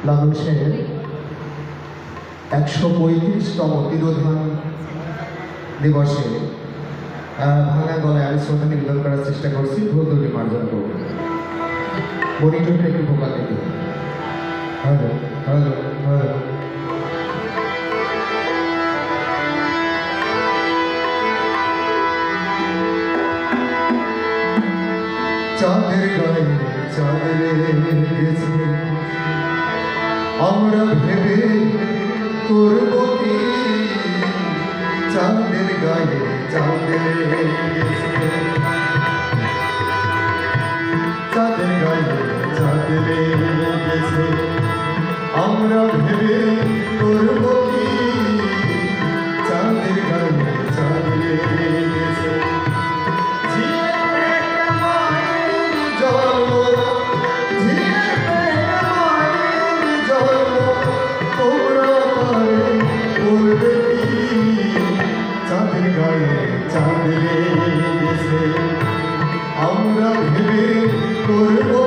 লালনের 135তম তিরোধান দিবসে ভাঙা গলায় আমি শ্রদ্ধা নিবেদন করার চেষ্টা করছি। ভুল দুটি মার্জন করব। মনিটরটা একটু বোকা থেকে হ্যালো হ্যালো হ্যালো চাঁদের গায়ে চাঁদের গেছে আমরা ভেবে করব কি চাঁদের গায়ে চাঁদের গেছে চাঁদের গায়ে চাঁদের গেছে আমরা ভেবে করব কি চাঁদের গায়ে চাঁদের গেছে চাঁদের গায়ে চাঁদের গেছে আমরা ভেবে করব